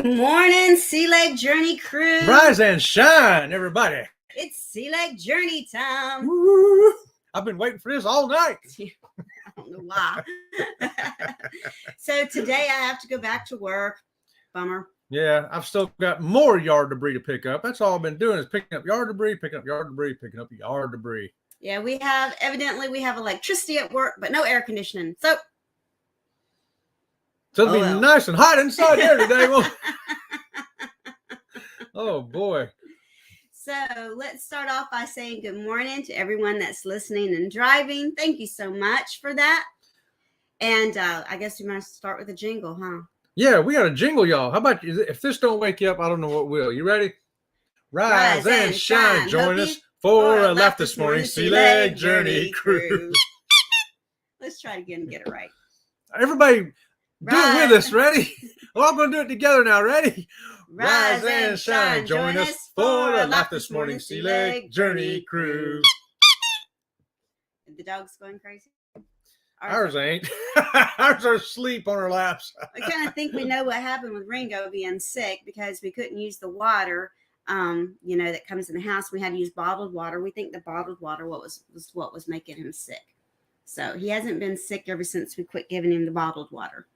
Good morning, Sea Lake Journey crew. Rise and shine, everybody. It's Sea Lake Journey time. Woo. I've been waiting for this all night. I don't know why. So today I have to go back to work. Bummer. Yeah, I've still got more yard debris to pick up. That's all I've been doing is picking up yard debris, picking up yard debris, picking up yard debris. Yeah, we have electricity at work, but no air conditioning. So it'll be nice and hot inside here today. Oh, boy. So let's start off by saying good morning to everyone that's listening and driving. Thank you so much for that. And I guess we might start with a jingle, huh? Yeah, we got a jingle, y'all. How about you? If this don't wake you up, I don't know what will. You ready? Rise and shine. Join us for a laugh this morning. Sea Lake Journey crew. Let's try it again and get it right. Everybody, do it with us. Ready? We're all going to do it together now. Ready? Rise and shine. Join us for a laugh this morning. Sea Lake Journey crew. The dog's going crazy. Ours ain't. Ours are asleep on our laps. I kind of think we know what happened with Ringo being sick because we couldn't use the water, that comes in the house. We had to use bottled water. We think the bottled water was what was making him sick. So he hasn't been sick ever since we quit giving him the bottled water.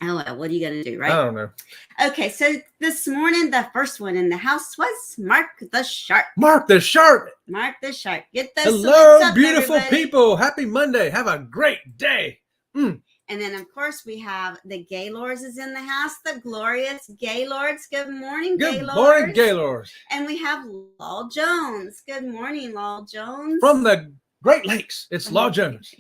Oh, well, what are you going to do, right? I don't know. Okay, so this morning, the first one in the house was Mark the Shark. Mark the Shark. Mark the Shark. Get those Hello, up, beautiful everybody. people. Happy Monday. Have a great day. And then, of course, we have the Gaylords is in the house. The glorious Gaylords. Good morning, Gaylords. Good morning, Gaylords. And we have Law Jones. Good morning, Law Jones. From the Great Lakes, it's Law Jones.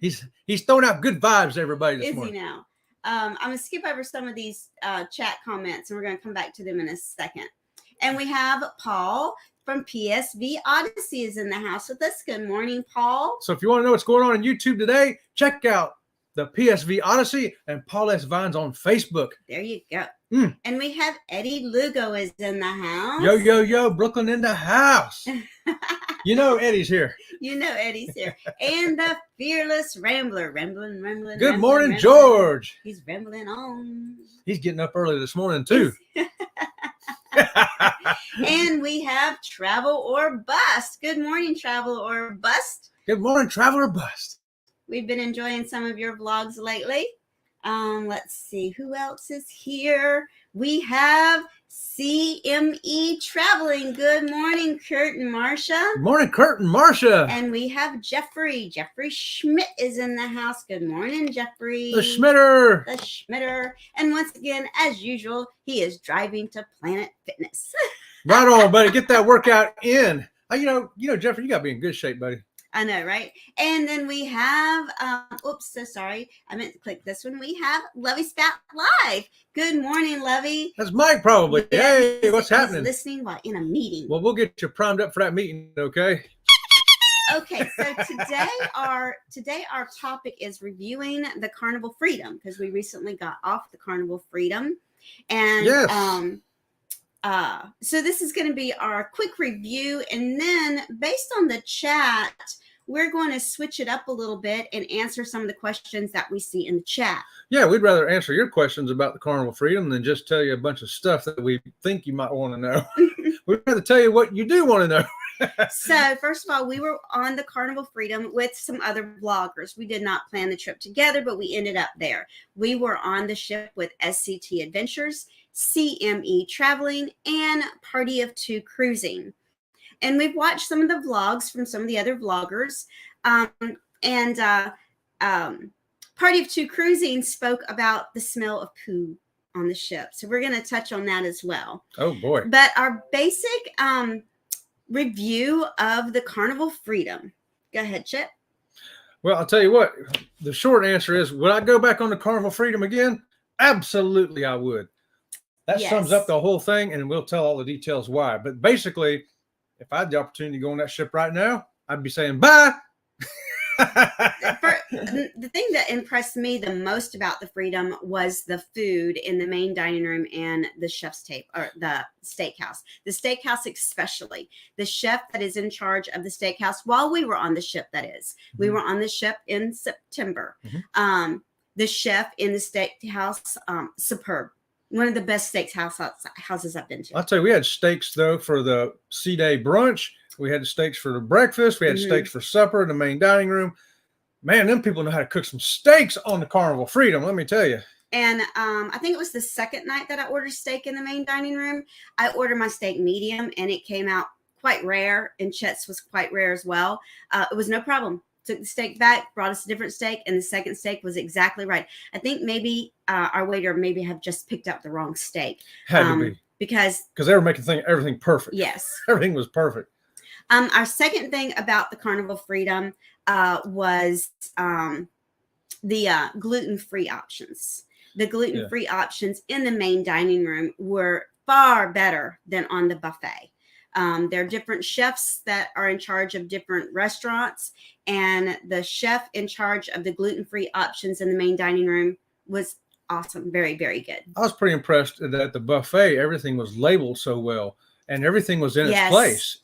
He's throwing out good vibes to everybody this morning. Is he now? I'm going to skip over some of these chat comments, and we're going to come back to them in a second. And we have Paul from PSV Odyssey is in the house with us. Good morning, Paul. So if you want to know what's going on YouTube today, check out the PSV Odyssey and Paul S. Vines on Facebook. There you go. And we have Eddie Lugo is in the house. Yo, yo, yo, Brooklyn in the house. You know Eddie's here. You know Eddie's here. And the fearless rambler. Rambling. Good morning, George. He's rambling on. He's getting up early this morning, too. And we have Travel or Bust. Good morning, Travel or Bust. Good morning, Travel or Bust. We've been enjoying some of your vlogs lately. Let's see. Who else is here? We have CME Traveling. Good morning, Kurt and Marcia. Good morning, Kurt and Marcia. And we have Jeffrey. Jeffrey Schmidt is in the house. Good morning, Jeffrey. The Schmitter. The Schmitter. And once again, as usual, he is driving to Planet Fitness. Right on, buddy. Get that workout in. You know, Jeffrey, you got to be in good shape, buddy. I know, right? And then we have, so sorry. I meant to click this one. We have Lovey Spat Live. Good morning, Lovey. That's Mike, probably. Yeah, hey, what's happening? Listening while in a meeting. Well, we'll get you primed up for that meeting, okay? Okay, so today our topic is reviewing the Carnival Freedom because we recently got off the Carnival Freedom. And yes. So this is going to be our quick review, and then based on the chat, we're going to switch it up a little bit and answer some of the questions that we see in the chat. Yeah, we'd rather answer your questions about the Carnival Freedom than just tell you a bunch of stuff that we think you might want to know. We'd rather tell you what you do want to know. So first of all, we were on the Carnival Freedom with some other vloggers. We did not plan the trip together, but we ended up there. We were on the ship with SCT Adventures, CME Traveling, and Party of Two Cruising. And we've watched some of the vlogs from some of the other vloggers. Party of Two Cruising spoke about the smell of poo on the ship. So we're going to touch on that as well. Oh, boy. But our basic review of the Carnival Freedom. Go ahead, Chip. Well, I'll tell you what. The short answer is, would I go back on the Carnival Freedom again? Absolutely, I would. That sums up the whole thing, and we'll tell all the details why. But basically, if I had the opportunity to go on that ship right now, I'd be saying bye. The thing that impressed me the most about the Freedom was the food in the main dining room and the chef's table, or the steakhouse. The steakhouse especially. The chef that is in charge of the steakhouse while we were on the ship, that is. Mm-hmm. We were on the ship in September. Mm-hmm. The chef in the steakhouse, superb. One of the best houses I've been to. I'll tell you, we had steaks though for the C-Day brunch. We had steaks for the breakfast. We had steaks for supper in the main dining room. Man, them people know how to cook some steaks on the Carnival Freedom, let me tell you. And I think it was the second night that I ordered steak in the main dining room. I ordered my steak medium, and it came out quite rare, and Chet's was quite rare as well. It was no problem. Took the steak back, brought us a different steak, and the second steak was exactly right. I think maybe our waiter maybe have just picked up the wrong steak. Had to be. Because they were making everything perfect. Yes. Everything was perfect. Our second thing about the Carnival Freedom was the gluten-free options. The gluten-free options in the main dining room were far better than on the buffet. There are different chefs that are in charge of different restaurants, and the chef in charge of the gluten-free options in the main dining room was awesome. Very, very good. I was pretty impressed that at the buffet, everything was labeled so well, and everything was in its place.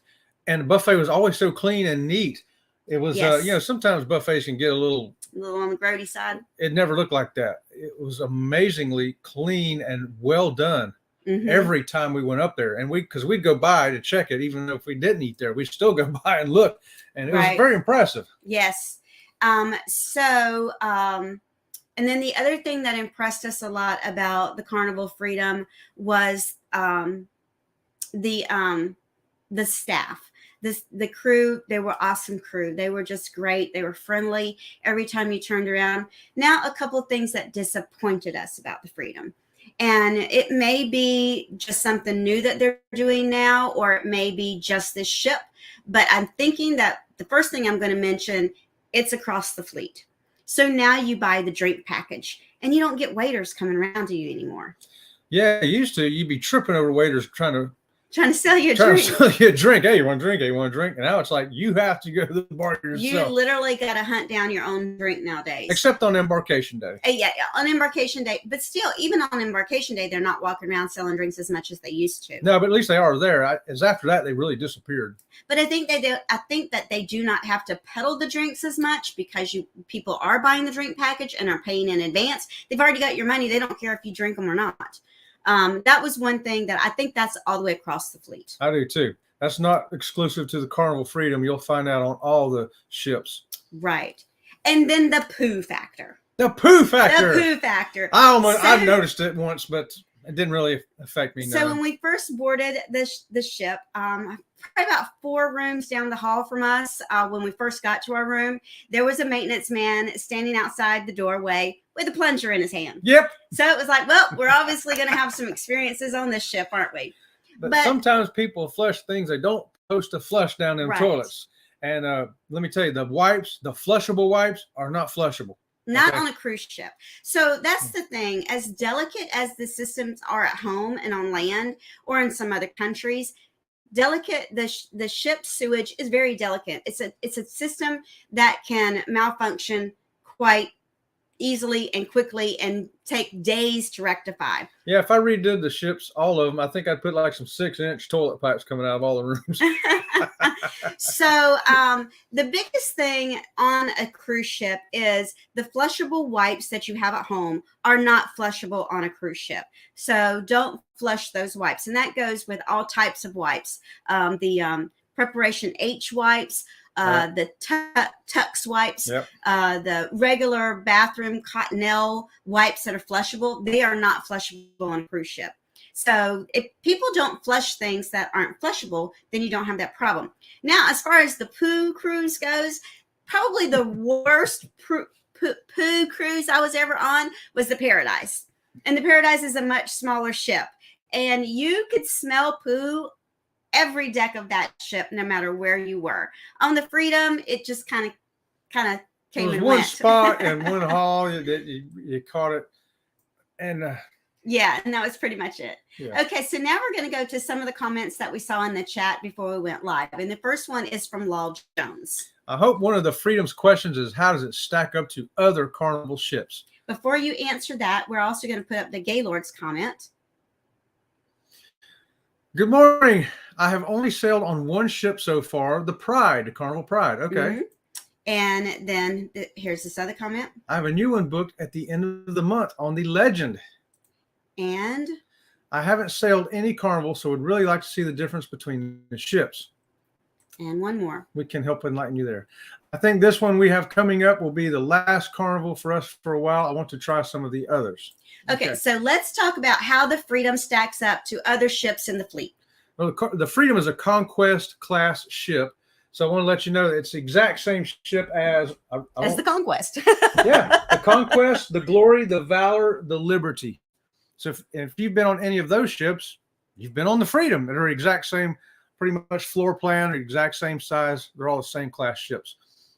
And the buffet was always so clean and neat. It was, sometimes buffets can get a little on the grody side. It never looked like that. It was amazingly clean and well done every time we went up there. And because we'd go by to check it, even though if we didn't eat there, we'd still go by and look. And it was very impressive. Yes. And then the other thing that impressed us a lot about the Carnival Freedom was the staff. The crew, they were awesome crew. They were just great. They were friendly every time you turned around. Now, a couple of things that disappointed us about the Freedom. And it may be just something new that they're doing now, or it may be just this ship. But I'm thinking that the first thing I'm going to mention, it's across the fleet. So now you buy the drink package, and you don't get waiters coming around to you anymore. Yeah, you'd be tripping over waiters trying to sell you a drink. Hey, you want a drink? Hey, you want a drink? And now it's like you have to go to the bar yourself. You literally got to hunt down your own drink nowadays. Except on Embarkation Day. Yeah, on Embarkation Day. But still, even on Embarkation Day, they're not walking around selling drinks as much as they used to. No, but at least they are there. As after that, they really disappeared. But I think that they do not have to peddle the drinks as much because people are buying the drink package and are paying in advance. They've already got your money. They don't care if you drink them or not. That was one thing that I think that's all the way across the fleet. I do too. That's not exclusive to the Carnival Freedom. You'll find out on all the ships. Right. And then the poo factor. The poo factor. The poo factor. I've noticed it once, but it didn't really affect me. So when we first boarded the ship, probably about 4 rooms down the hall from us, when we first got to our room, there was a maintenance man standing outside the doorway with a plunger in his hand. Yep. So it was like, well, we're obviously going to have some experiences on this ship, aren't we? But sometimes people flush things they don't supposed to flush down in toilets. And let me tell you, the flushable wipes are not flushable. Not on a cruise ship. So that's the thing. As delicate as the systems are at home and on land or in some other countries, the ship sewage is very delicate. It's a system that can malfunction quite easily and quickly and take days to rectify. Yeah, if I redid the ships, all of them, I think I'd put like some 6-inch toilet pipes coming out of all the rooms. So the biggest thing on a cruise ship is the flushable wipes that you have at home are not flushable on a cruise ship. So don't flush those wipes. And that goes with all types of wipes. The Preparation H wipes, the Tux wipes, the regular bathroom Cottonelle wipes that are flushable, they are not flushable on a cruise ship. So if people don't flush things that aren't flushable, then you don't have that problem. Now, as far as the poo cruise goes, probably the worst poo cruise I was ever on was the Paradise. And the Paradise is a much smaller ship. And you could smell poo every deck of that ship, no matter where you were. On the Freedom, it just kind of came and went. There was one spot and one hall that you caught it. And yeah, and that was pretty much it. Yeah. Okay, so now we're going to go to some of the comments that we saw in the chat before we went live. And the first one is from Lal Jones. I hope one of the Freedom's questions is, how does it stack up to other Carnival ships? Before you answer that, we're also going to put up the Gaylord's comment. Good morning. I have only sailed on one ship so far, the Pride, the Carnival Pride. Okay. Mm-hmm. And then here's this other comment. I have a new one booked at the end of the month on the Legend. And I haven't sailed any Carnival, so would really like to see the difference between the ships. And one more. We can help enlighten you there. I think this one we have coming up will be the last Carnival for us for a while. I want to try some of the others. Okay, so let's talk about how the Freedom stacks up to other ships in the fleet. Well, the Freedom is a Conquest class ship. So I want to let you know that it's the exact same ship as the Conquest. Yeah, the Conquest, the Glory, the Valor, the Liberty. So if you've been on any of those ships, you've been on the Freedom. They're exact same, pretty much floor plan, exact same size. They're all the same class ships.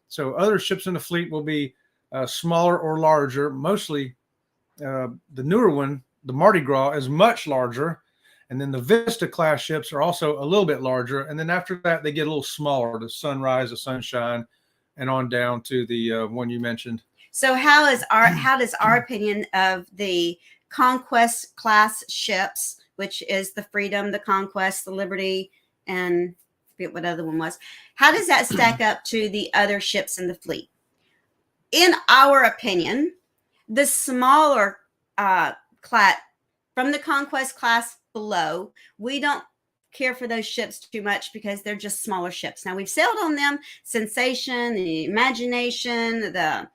So other ships in the fleet will be smaller or larger. Mostly the newer one, the Mardi Gras, is much larger. And then the Vista class ships are also a little bit larger. And then after that, they get a little smaller, the Sunrise, the Sunshine, and on down to the one you mentioned. So how does our opinion of the Conquest class ships, which is the Freedom, the Conquest, the Liberty, and I forget what other one was, how does that stack up to the other ships in the fleet? In our opinion, the smaller class from the Conquest class below, we don't care for those ships too much because they're just smaller ships. Now, we've sailed on them, Sensation, the Imagination, the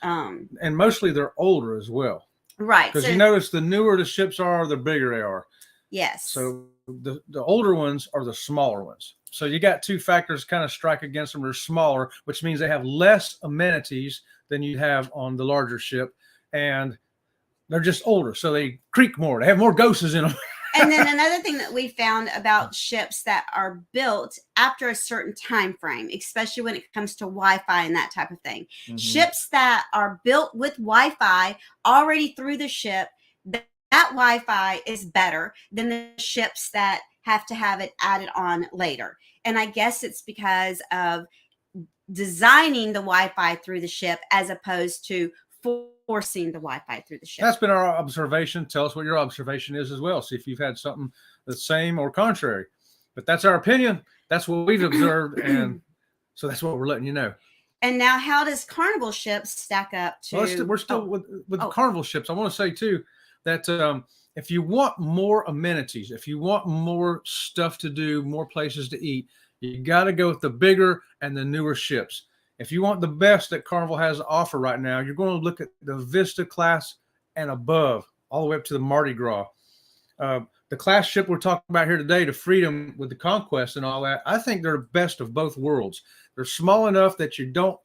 and mostly they're older as well. Right. Because you notice the newer the ships are, the bigger they are. Yes. So the older ones are the smaller ones. So you got two factors kind of strike against them. They're smaller, which means they have less amenities than you have on the larger ship. And they're just older. So they creak more. They have more ghosts in them. And then another thing that we found about ships that are built after a certain time frame, especially when it comes to Wi-Fi and that type of thing, ships that are built with Wi-Fi already through the ship, that Wi-Fi is better than the ships that have to have it added on later. And I guess it's because of designing the Wi-Fi through the ship as opposed to forcing the Wi-Fi through the ship. That's been our observation. Tell us what your observation is as well. See if you've had something the same or contrary. But that's our opinion. That's what we've observed. And so that's what we're letting you know. And now how does Carnival ships stack up to... Well, we're still with the Carnival ships. I want to say, too, that if you want more amenities, if you want more stuff to do, more places to eat, you got to go with the bigger and the newer ships. If you want the best that Carnival has to offer right now, you're going to look at the Vista class and above, all the way up to the Mardi Gras. The class ship we're talking about here today, the Freedom with the Conquest and all that, I think they're the best of both worlds. They're small enough that you don't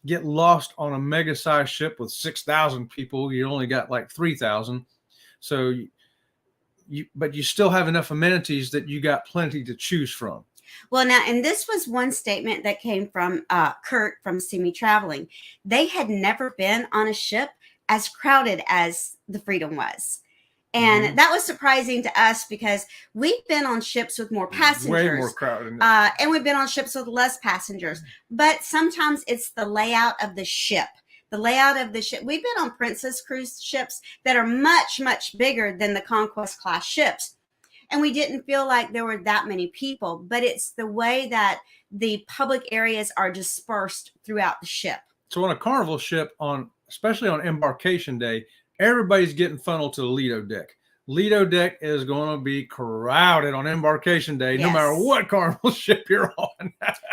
get lost on a mega-sized ship with 6,000 people. You only got like 3,000. So, but you still have enough amenities that you got plenty to choose from. Well, now, and this was one statement that came from Kurt from See Me Traveling. They had never been on a ship as crowded as the Freedom was. And that was surprising to us because we've been on ships with more passengers. Way more crowded. And we've been on ships with less passengers. But sometimes it's the layout of the ship. The layout of the ship. We've been on Princess cruise ships that are much, much bigger than the Conquest class ships. And we didn't feel like there were that many people, but it's the way that the public areas are dispersed throughout the ship. So on a Carnival ship, especially on embarkation day, everybody's getting funneled to the Lido deck. Lido deck is going to be crowded on embarkation day, no matter what Carnival ship you're on.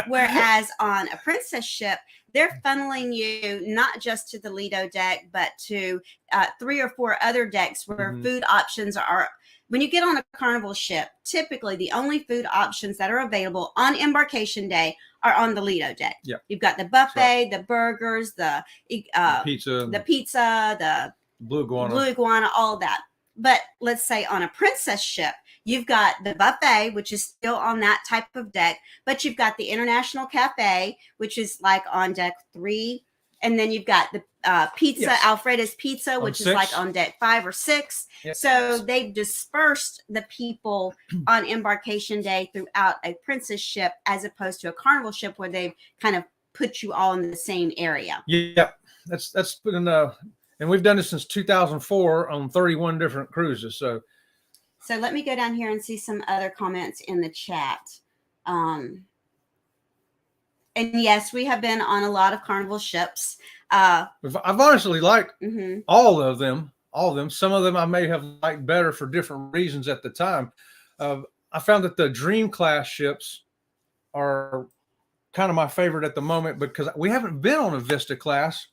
Whereas on a Princess ship, they're funneling you not just to the Lido deck, but to 3 or 4 other decks where food options are. When you get on a Carnival ship, typically the only food options that are available on embarkation day are on the Lido deck. Yep. You've got the buffet, the burgers, the pizza, the blue iguana, all that. But let's say on a Princess ship, you've got the buffet, which is still on that type of deck, but you've got the International Cafe, which is like on deck 3. And then you've got the pizza, Alfreda's Pizza, which is like on deck 5 or 6. Yep. So they've dispersed the people on embarkation day throughout a Princess ship as opposed to a Carnival ship where they've kind of put you all in the same area. Yeah, that's been and we've done this since 2004 on 31 different cruises. So let me go down here and see some other comments in the chat. And yes, we have been on a lot of Carnival ships. I've honestly liked all of them, all of them. Some of them I may have liked better for different reasons at the time. I found that the Dream class ships are kind of my favorite at the moment because we haven't been on a Vista class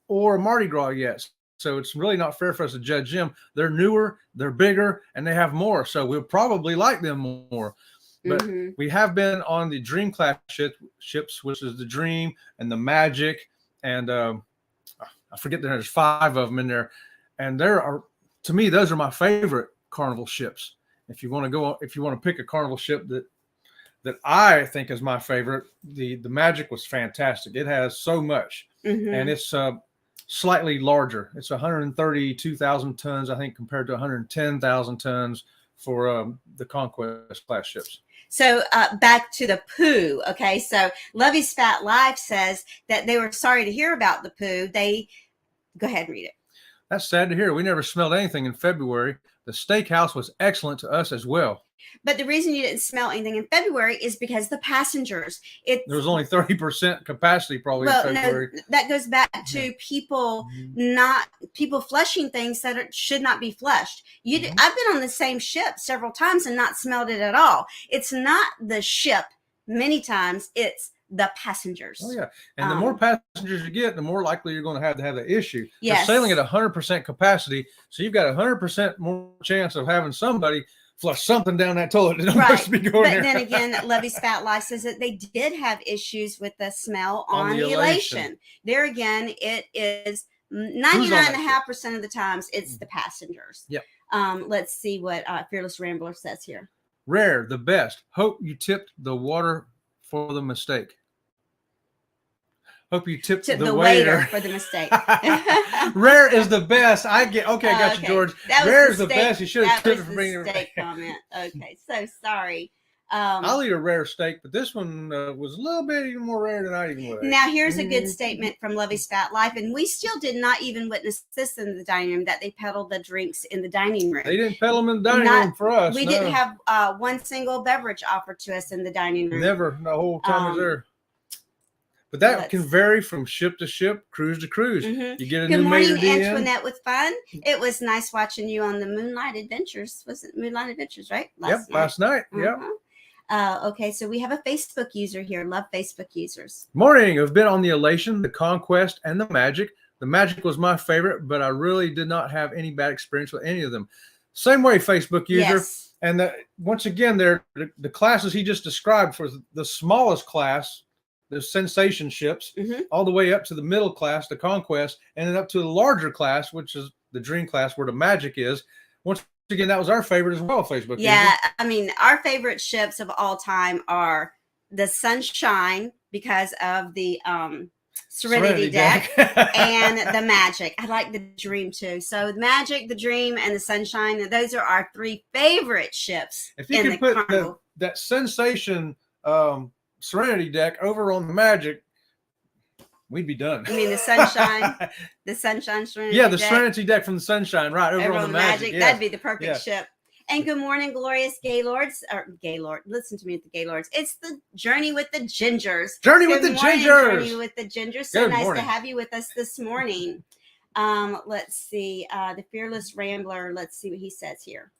or a Mardi Gras yet. So it's really not fair for us to judge them. They're newer, they're bigger, and they have more. So we'll probably like them more. But we have been on the Dream class ships, which is the Dream and the Magic. And I forget that there's 5 of them in there. And to me, those are my favorite Carnival ships. If you want to pick a Carnival ship that I think is my favorite, the Magic was fantastic. It has so much, and it's slightly larger. It's 132,000 tons, I think, compared to 110,000 tons for the Conquest class ships. So back to the poo. Okay, so Lovey's Fat Life says that they were sorry to hear about the poo. Go ahead and read it. That's sad to hear. We never smelled anything in February. The steakhouse was excellent to us as well. But the reason you didn't smell anything in February is because the passengers. There was only 30% capacity probably in February. No, that goes back to people flushing things that should not be flushed. I've been on the same ship several times and not smelled it at all. It's not the ship many times. It's the passengers. Oh yeah, and the more passengers you get, the more likely you're going to have the issue. Yes. You're sailing at 100% capacity, so you've got 100% more chance of having somebody flush something down that toilet that don't supposed to be going there. But then again, Lovey's Fat Life says that they did have issues with the smell on the Elation. There again, it is 99.5% of the times it's the passengers. Yep. Let's see what Fearless Rambler says here. Rare, the best. Hope you tipped the water for the mistake. Hope you tipped the waiter for the mistake. Rare is the best. I got you, George. Rare is the best. You should have tipped it for bringing the steak comment. Okay, so sorry. I'll eat a rare steak, but this one was a little bit even more rare than I even would. Now, here's a good statement from Lovey's Fat Life, and we still did not even witness this in the dining room, that they peddled the drinks in the dining room. They didn't peddle them in the dining room for us. We didn't have one single beverage offered to us in the dining room. Never, the whole time I was there. But that can vary from ship to ship, cruise to cruise. You get a new maitre d'. Good morning, Antoinette with Fun. It was nice watching you on the Moonlight Adventures. Was it Moonlight Adventures, right? Last night. Yep. Okay, so we have a Facebook user here. Love Facebook users. Morning. I've been on the Elation, the Conquest, and the Magic. The Magic was my favorite, but I really did not have any bad experience with any of them. Same way, Facebook user. Yes. And once again, the classes he just described for the smallest class, the Sensation ships, all the way up to the middle class, the Conquest, and then up to the larger class, which is the Dream class, where the Magic is. Once again, that was our favorite as well, Facebook. Yeah, user. I mean, our favorite ships of all time are the Sunshine because of the Serenity deck and the Magic. I like the Dream too. So the Magic, the Dream, and the Sunshine, those are our 3 favorite ships. If you could put that Sensation Serenity deck over on the Magic, we'd be done. You mean the Sunshine? The Sunshine Serenity deck? The deck? Serenity deck from the Sunshine, right, over on the Magic. Yes. That'd be the perfect ship. And good morning, glorious Gaylords. Listen to me with the Gaylords. It's the Journey with the Gingers. Journey with the Gingers. Journey with the Gingers. So nice to have you with us this morning. Let's see. The Fearless Rambler. Let's see what he says here.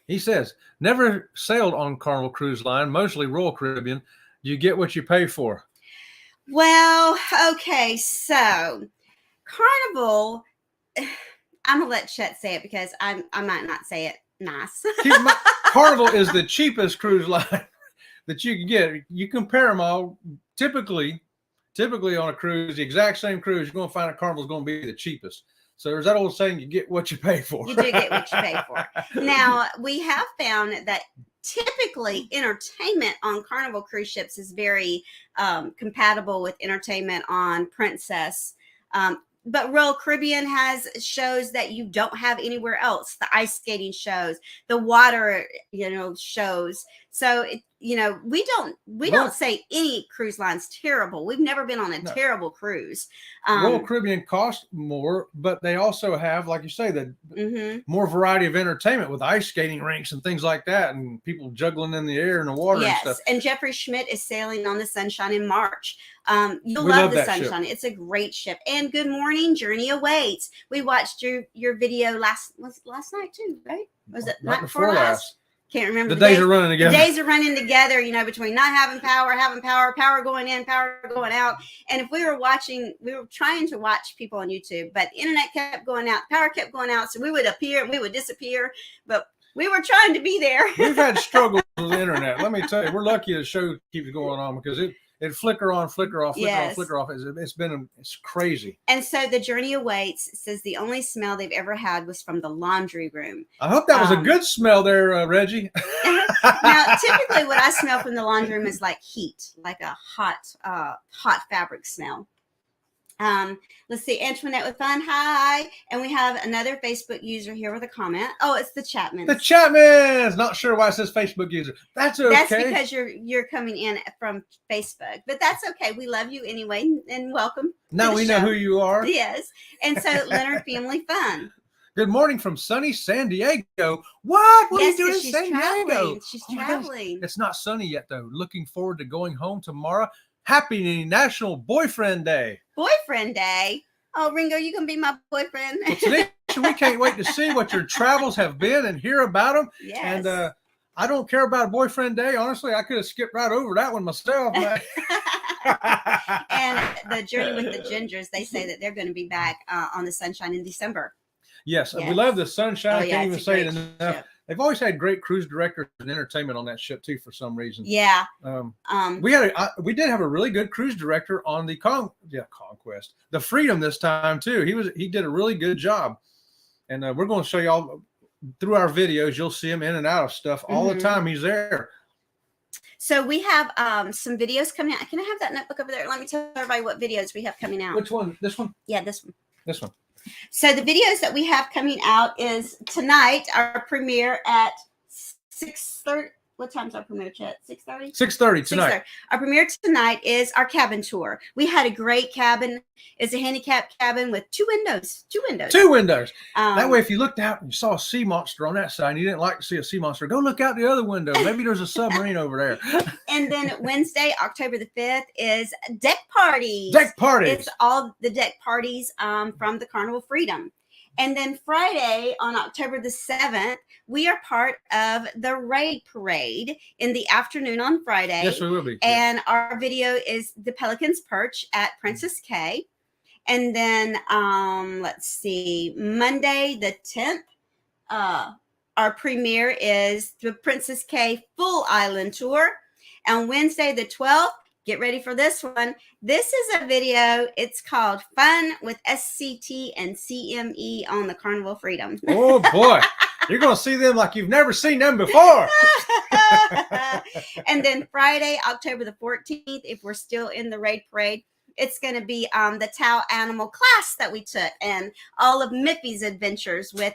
He says, never sailed on Carnival Cruise Line, mostly Royal Caribbean. You get what you pay for. Well, okay, so Carnival, I'm gonna let Chet say it because I might not say it nice. Carnival is the cheapest cruise line that you can get. You compare them all. Typically on a cruise, the exact same cruise, you're going to find a Carnival is going to be the cheapest. So there's that old saying, you get what you pay for. You do get what you pay for. Now, we have found that typically entertainment on Carnival cruise ships is very compatible with entertainment on Princess. But Royal Caribbean has shows that you don't have anywhere else. The ice skating shows, the water, shows. So we don't say any cruise line's terrible. We've never been on a terrible cruise. Royal Caribbean costs more, but they also have, like you say, the more variety of entertainment with ice skating rinks and things like that, and people juggling in the air and the water and stuff. And Jeffrey Schmidt is sailing on the Sunshine in March. You'll love the Sunshine. Ship. It's a great ship. And Good Morning Journey Awaits. We watched your video last night too, right? Was it night before last? Can't remember. The days are running together. The days are running together, between not having power, power going in, power going out. And if we were trying to watch people on YouTube, but the internet kept going out, power kept going out. So we would appear and we would disappear, but we were trying to be there. We've had struggles with the internet. Let me tell you, we're lucky the show keeps going on because it flicker on, flicker off, flicker on, flicker off. It's crazy. And so the Journey Awaits says the only smell they've ever had was from the laundry room. I hope that was a good smell there, Reggie. Now, typically what I smell from the laundry room is like heat, like a hot fabric smell. Let's see, Antoinette with fun. Hi. And we have another Facebook user here with a comment. Oh, it's the Chapmans. The Chapmans. Not sure why it says Facebook user. That's okay. That's because you're coming in from Facebook, but that's okay. We love you anyway, and welcome. Now we know who you are. Yes. And so Leonard Family Fun. Good morning from sunny San Diego. What? What are you doing in San Diego? She's traveling. It's not sunny yet, though. Looking forward to going home tomorrow. Happy National Boyfriend Day. Boyfriend Day? Oh, Ringo, you can be my boyfriend. Well, today, we can't wait to see what your travels have been and hear about them. Yes. And I don't care about Boyfriend Day. Honestly, I could have skipped right over that one myself. And the Journey with the Gingers, they say that they're going to be back on the Sunshine in December. Yes. We love the Sunshine. I can't even say it enough. Ship. They've always had great cruise directors and entertainment on that ship too, for some reason. Yeah. We did have a really good cruise director on the Conquest, the Freedom this time too. He did a really good job, and we're going to show y'all through our videos. You'll see him in and out of stuff all the time. He's there. So we have some videos coming out. Can I have that notebook over there? Let me tell everybody what videos we have coming out. Which one? This one? Yeah, this one. This one. So the videos that we have coming out is tonight, our premiere at 6:30. What time's our premiere, Chet? 6:30? 6:30 tonight. 6:30. Our premiere tonight is our cabin tour. We had a great cabin. It's a handicapped cabin with two windows. Two windows. That way, if you looked out and you saw a sea monster on that side and you didn't like to see a sea monster, go look out the other window. Maybe there's a submarine over there. And then Wednesday, October the 5th, is deck parties. Deck parties. It's all the deck parties from the Carnival Freedom. And then Friday, on October the 7th, we are part of the Raid Parade in the afternoon on Friday. Yes, we will be. And our video is the Pelican's Perch at Princess Cay. And then, let's see, Monday the 10th, our premiere is the Princess Cay Full Island Tour. And Wednesday the 12th, get ready for this one. This is a video. It's called Fun with SCT and CME on the Carnival Freedom. Oh, boy. You're going to see them like you've never seen them before. And then Friday, October the 14th, if we're still in the Raid Parade, it's going to be the Tau Animal class that we took and all of Miffy's adventures with.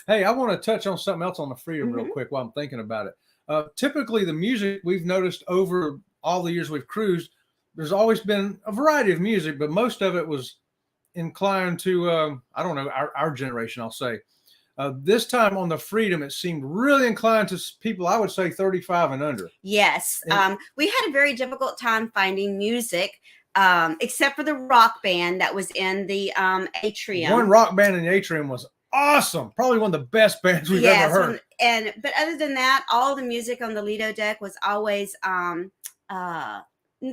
Hey, I want to touch on something else on the Freedom real quick while I'm thinking about it. Typically, the music we've noticed over all the years we've cruised, there's always been a variety of music, but most of it was inclined to, I don't know, our generation, I'll say. This time on the Freedom, it seemed really inclined to people, I would say 35 and under. Yes. We had a very difficult time finding music, except for the rock band that was in the atrium. One rock band in the atrium was awesome. Probably one of the best bands we've ever heard. But other than that, all the music on the Lido deck was always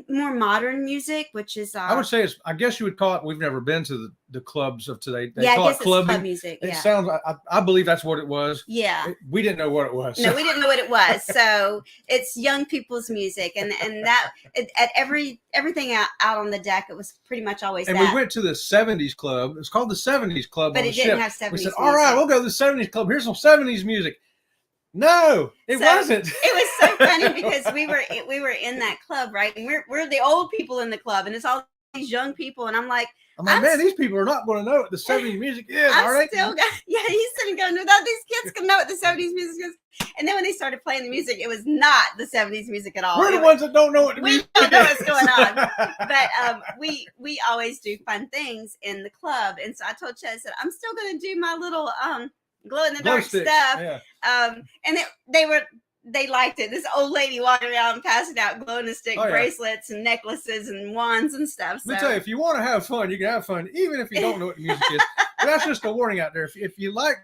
more modern music, which is I would say I guess you would call it. We've never been to the clubs of today. They I call guess it clubbing. It's club music. It sounds. I believe that's what it was. Yeah. We didn't know what it was. No, we didn't know what it was. So it's young people's music, and that at everything out on the deck, it was pretty much always. And that. we went to the 70s club. It's called the 70s club. But on it the didn't ship. have 70s. We said, "All right, we'll go to the 70s club. Here's some 70s music." No, it wasn't. It was so funny because we were in that club, right? And we're the old people in the club, and it's all these young people, and I'm like, man, these people are not going to know what the 70s music is, are they? He's sitting going, without these kids can know what the 70s music is. And then when they started playing the music, it was not the 70s music at all. We're the ones that don't know what the music is. We don't know what's going on. But we always do fun things in the club. And so I told Chad, I said, I'm still going to do my little glow in the dark stuff. Yeah. And they liked it. This old lady walking around passing out glow in the stick bracelets and necklaces and wands and stuff. So. Let me tell you, if you want to have fun, you can have fun, even if you don't know what the music is. But that's just a warning out there. If you like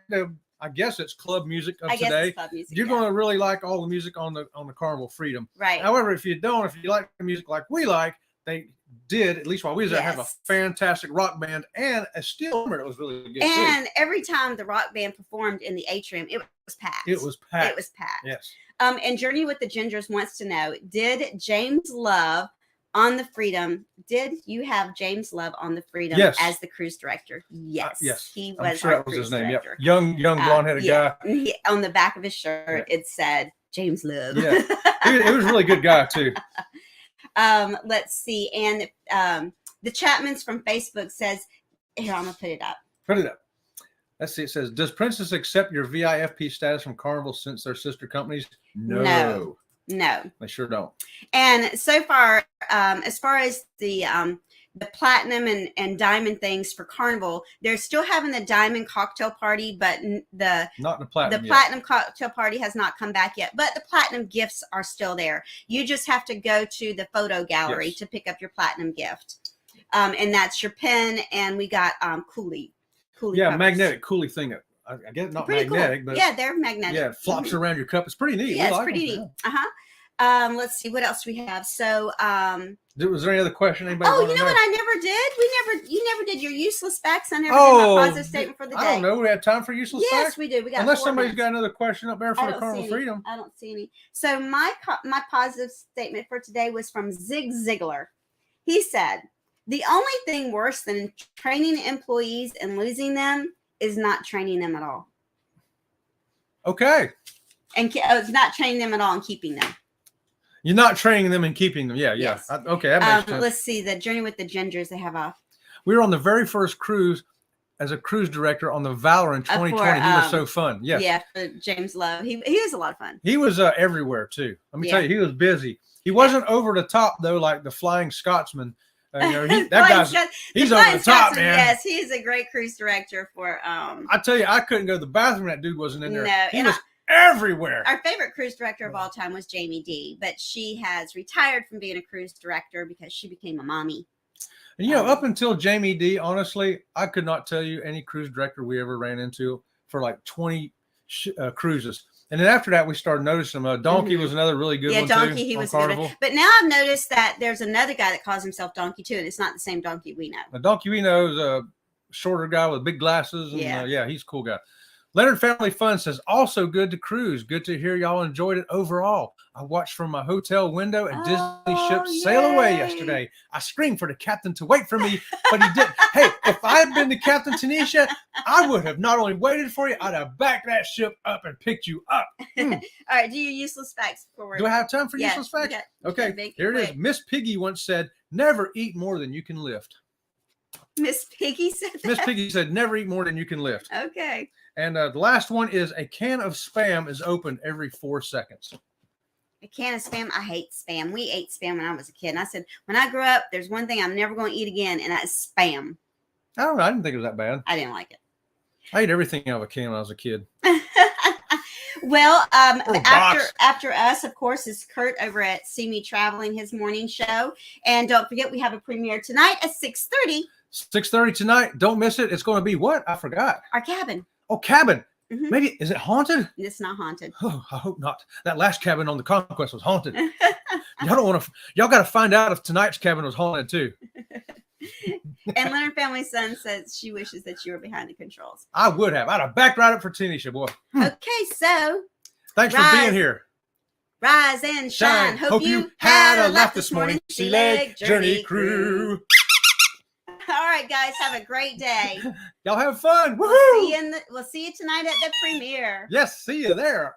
I guess it's club music of today. Club music, you're going to really like all the music on the Carnival Freedom. Right. However, if you like the music like we like, they did, at least while we was there, have a fantastic rock band and a steel drummer that was really good and too. Every time the rock band performed in the atrium, it was packed. It was packed. Yes. And Journey with the Gingers wants to know, did James Love on the Freedom, did you have James Love on the Freedom as the cruise director? Yes. Yes. He was I'm sure that was his name. Director. Yep. Young blonde-headed guy. On the back of his shirt, it said James Love. Yeah. It was a really good guy too. Let's see. And the Chapmans from Facebook says, here, I'm going to put it up. Put it up. Let's see. It says, does Princess accept your VIFP status from Carnival since they're sister companies? No. They sure don't. And so far, as far as the platinum and diamond things for Carnival, they're still having the diamond cocktail party, but not the platinum. The platinum cocktail party has not come back yet, but the platinum gifts are still there. You just have to go to the photo gallery to pick up your platinum gift, and that's your pen. And we got Coolie covers. Magnetic Coolie thing. I guess not pretty magnetic, cool. But they're magnetic. Yeah, it flops around your cup. It's pretty neat. Yeah, it's pretty neat. Let's see what else we have. So, was there any other question? Anybody? Oh, you know what? I never did. You never did your useless facts. I never did my positive statement for the day. I don't know. We have time for useless facts. Yes, we do. We got. Unless somebody's got another question up there for the Carnival Freedom. I don't see any. So my positive statement for today was from Zig Ziglar. He said, "The only thing worse than training employees and losing them is not training them at all." Okay. And it's not training them at all and keeping them. You're not training them and keeping them. Yeah. Yes. Okay, that makes sense. Let's see. The Journey with the Gingers, they have off. We were on the very first cruise as a cruise director on the Valor in 2020. He was so fun. Yes. Yeah, for James Love. He was a lot of fun. He was everywhere too. Let me tell you, he was busy. He wasn't over the top though, like the Flying Scotsman. He's over the top, man. Yes, he is a great cruise director for. I tell you, I couldn't go to the bathroom. That dude wasn't in there. No, he was everywhere. Our favorite cruise director of all time was Jamie D, but she has retired from being a cruise director because she became a mommy. And up until Jamie D, honestly, I could not tell you any cruise director we ever ran into for like 20 cruises. And then after that, we started noticing them. Donkey was another really good one. Yeah, Donkey, he was good. But now I've noticed that there's another guy that calls himself Donkey too, and it's not the same Donkey we know. The Donkey we know is a shorter guy with big glasses. And, he's a cool guy. Leonard Family Fun says, also good to cruise. Good to hear y'all enjoyed it overall. I watched from my hotel window and Disney ship sail away yesterday. I screamed for the captain to wait for me, but he didn't. Hey, if I had been the captain, Tanisha, I would have not only waited for you, I'd have backed that ship up and picked you up. All right, do your useless facts forward. Do I have time for useless facts? Okay, here it is. Miss Piggy once said, never eat more than you can lift. Miss Piggy said that? Miss Piggy said, never eat more than you can lift. Okay. And the last one is a can of Spam is opened every 4 seconds. A can of Spam? I hate Spam. We ate Spam when I was a kid. And I said, when I grow up, there's one thing I'm never going to eat again, and that's Spam. I don't know. I didn't think it was that bad. I didn't like it. I ate everything out of a can when I was a kid. Well, after us, of course, is Kurt over at See Me Traveling, his morning show. And don't forget, we have a premiere tonight at 6:30. 6:30 tonight. Don't miss it. It's going to be what? I forgot. Our cabin. Oh, cabin. Mm-hmm. Maybe, is it haunted? It's not haunted. Oh, I hope not. That last cabin on the Conquest was haunted. Y'all got to find out if tonight's cabin was haunted too. And Leonard Family Son says she wishes that you were behind the controls. I would have. I'd have backed right up for Tanisha, boy. Okay, so. Thanks for being here. Rise and shine. Hope you had a laugh this morning. Sea Leg Journey Crew. All right, guys, have a great day. Y'all have fun. Woohoo! We'll see you tonight at the premiere. Yes, see you there.